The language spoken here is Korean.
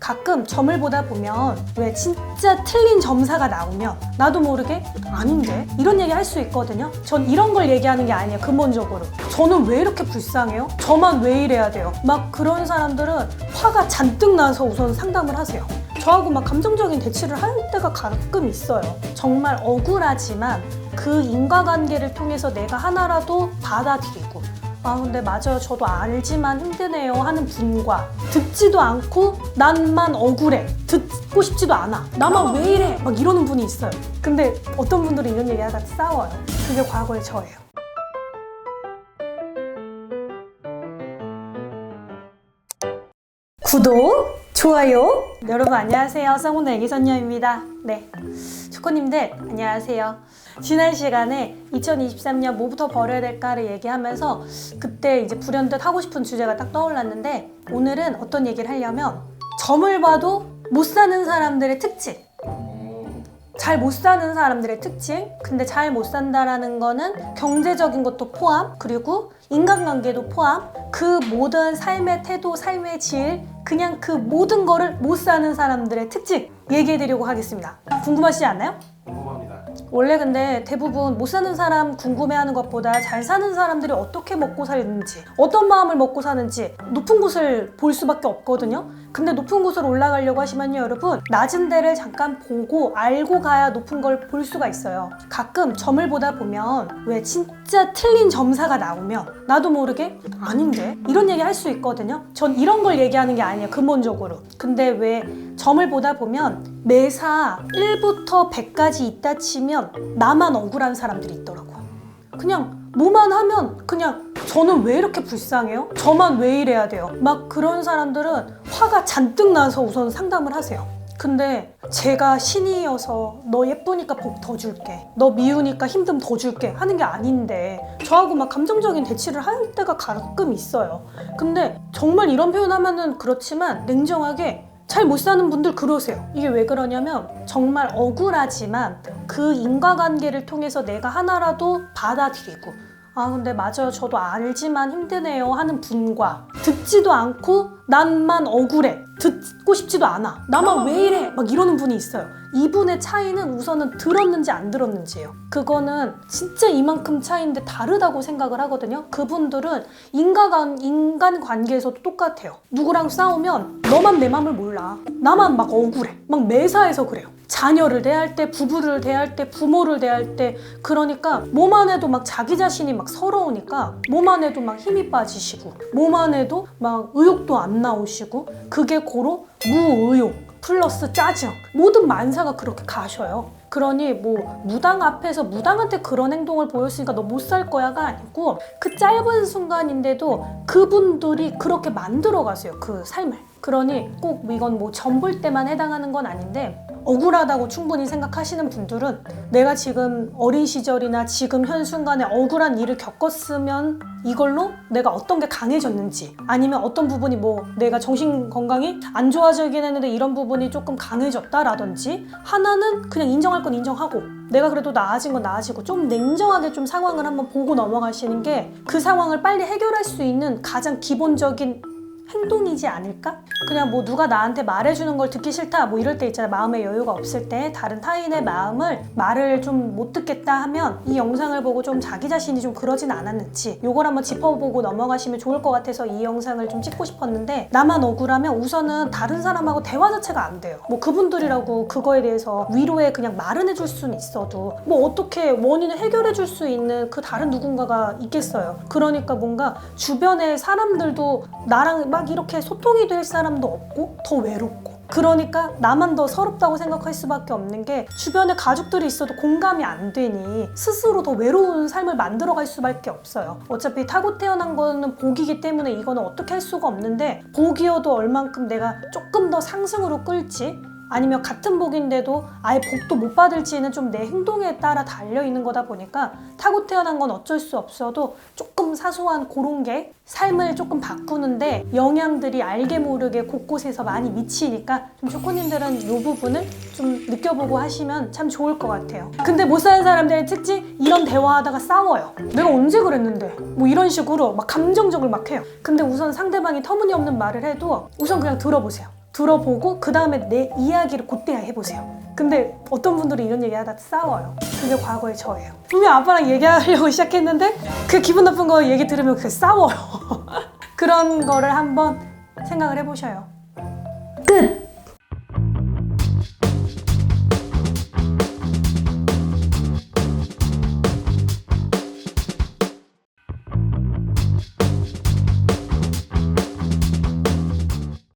가끔 점을 보다 보면 왜 진짜 틀린 점사가 나오면 나도 모르게 아닌데 이런 얘기 할 수 있거든요. 전 이런 걸 얘기하는 게 아니에요. 근본적으로 저는 왜 이렇게 불쌍해요? 저만 왜 이래야 돼요? 막 그런 사람들은 화가 잔뜩 나서 우선 상담을 하세요. 저하고 막 감정적인 대치를 할 때가 가끔 있어요. 정말 억울하지만 그 인과관계를 통해서 내가 하나라도 받아들이고 아 근데 맞아요 저도 알지만 힘드네요 하는 분과 듣지도 않고 난만 억울해 듣고 싶지도 않아 나만 왜 이래 막 이러는 분이 있어요. 근데 어떤 분들은 이런 얘기하다 싸워요. 그게 과거의 저예요. 구독, 좋아요. 여러분 안녕하세요. 쌍문 애기선녀입니다. 네, 초코님들 안녕하세요. 지난 시간에 2023년 뭐부터 버려야 될까를 얘기하면서 그때 이제 불현듯 하고 싶은 주제가 딱 떠올랐는데 오늘은 어떤 얘기를 하려면 점을 봐도 못 사는 사람들의 특징, 잘 못 사는 사람들의 특징. 근데 잘 못 산다라는 거는 경제적인 것도 포함, 그리고 인간관계도 포함, 그 모든 삶의 태도, 삶의 질, 그냥 그 모든 거를 못 사는 사람들의 특징 얘기해드리려고 하겠습니다. 궁금하시지 않나요? 궁금합니다. 원래 근데 대부분 못 사는 사람 궁금해하는 것보다 잘 사는 사람들이 어떻게 먹고 사는지, 어떤 마음을 먹고 사는지 높은 곳을 볼 수밖에 없거든요. 근데 높은 곳으로 올라가려고 하시면요 여러분, 낮은 데를 잠깐 보고 알고 가야 높은 걸 볼 수가 있어요. 가끔 점을 보다 보면 왜 진짜 틀린 점사가 나오면 나도 모르게 아닌데 이런 얘기 할 수 있거든요. 전 이런 걸 얘기하는 게 아니에요 근본적으로. 근데 왜 점을 보다 보면 매사 1부터 100까지 있다 치면 나만 억울한 사람들이 있더라고요. 그냥 뭐만 하면 그냥 저는 왜 이렇게 불쌍해요? 저만 왜 이래야 돼요? 막 그런 사람들은 화가 잔뜩 나서 우선 상담을 하세요. 근데 제가 신이어서 너 예쁘니까 복 더 줄게, 너 미우니까 힘듦 더 줄게 하는 게 아닌데 저하고 막 감정적인 대치를 할 때가 가끔 있어요. 근데 정말 이런 표현하면은 그렇지만 냉정하게 잘 못 사는 분들 그러세요. 이게 왜 그러냐면 정말 억울하지만 그 인과관계를 통해서 내가 하나라도 받아들이고 아 근데 맞아요 저도 알지만 힘드네요 하는 분과 듣지도 않고 난만 억울해 듣고 싶지도 않아 나만 왜 이래 막 이러는 분이 있어요. 이분의 차이는 우선은 들었는지 안 들었는지예요. 그거는 진짜 이만큼 차이인데 다르다고 생각을 하거든요. 그분들은 인간관계에서도 똑같아요. 누구랑 싸우면 너만 내 맘을 몰라, 나만 막 억울해, 막 매사해서 그래요. 자녀를 대할 때, 부부를 대할 때, 부모를 대할 때. 그러니까 뭐만 해도 막 자기 자신이 막 서러우니까 뭐만 해도 막 힘이 빠지시고 뭐만 해도 막 의욕도 안 나오시고 그게 고로 무의욕 플러스 짜증, 모든 만사가 그렇게 가셔요. 그러니 뭐 무당 앞에서 무당한테 그런 행동을 보였으니까 너 못 살 거야가 아니고 그 짧은 순간인데도 그분들이 그렇게 만들어 가세요 그 삶을. 그러니 꼭 이건 뭐 점 볼 때만 해당하는 건 아닌데 억울하다고 충분히 생각하시는 분들은 내가 지금 어린 시절이나 지금 현 순간에 억울한 일을 겪었으면 이걸로 내가 어떤 게 강해졌는지, 아니면 어떤 부분이 뭐 내가 정신 건강이 안 좋아지긴 했는데 이런 부분이 조금 강해졌다라든지, 하나는 그냥 인정할 건 인정하고 내가 그래도 나아진 건 나아지고 좀 냉정하게 좀 상황을 한번 보고 넘어가시는 게 그 상황을 빨리 해결할 수 있는 가장 기본적인 행동이지 않을까? 그냥 뭐 누가 나한테 말해주는 걸 듣기 싫다 뭐 이럴 때 있잖아요. 마음의 여유가 없을 때 다른 타인의 말을 좀 못 듣겠다 하면 이 영상을 보고 좀 자기 자신이 좀 그러진 않았는지 요걸 한번 짚어보고 넘어가시면 좋을 것 같아서 이 영상을 좀 찍고 싶었는데, 나만 억울하면 우선은 다른 사람하고 대화 자체가 안 돼요. 뭐 그분들이라고 그거에 대해서 위로에 그냥 말은 해줄 수는 있어도 뭐 어떻게 원인을 해결해 줄 수 있는 그 다른 누군가가 있겠어요. 그러니까 뭔가 주변의 사람들도 나랑 막 이렇게 소통이 될 사람도 없고 더 외롭고, 그러니까 나만 더 서럽다고 생각할 수밖에 없는 게 주변에 가족들이 있어도 공감이 안 되니 스스로 더 외로운 삶을 만들어갈 수밖에 없어요. 어차피 타고 태어난 거는 복이기 때문에 이거는 어떻게 할 수가 없는데, 복이어도 얼만큼 내가 조금 더 상승으로 끌지 아니면 같은 복인데도 아예 복도 못 받을지는 좀 내 행동에 따라 달려있는 거다 보니까 타고 태어난 건 어쩔 수 없어도 조금 사소한 그런 게 삶을 조금 바꾸는데 영향들이 알게 모르게 곳곳에서 많이 미치니까 좀 초코님들은 이 부분을 좀 느껴보고 하시면 참 좋을 것 같아요. 근데 못 사는 사람들의 특징, 이런 대화하다가 싸워요. 내가 언제 그랬는데 뭐 이런 식으로 막 감정적으로 막 해요. 근데 우선 상대방이 터무니없는 말을 해도 우선 그냥 들어보세요. 들어보고 그 다음에 내 이야기를 그때야 해보세요. 근데 어떤 분들이 이런 얘기하다 싸워요. 그게 과거의 저예요. 분명 아빠랑 얘기하려고 시작했는데 그 기분 나쁜 거 얘기 들으면 그게 싸워요. 그런 거를 한번 생각을 해보셔요.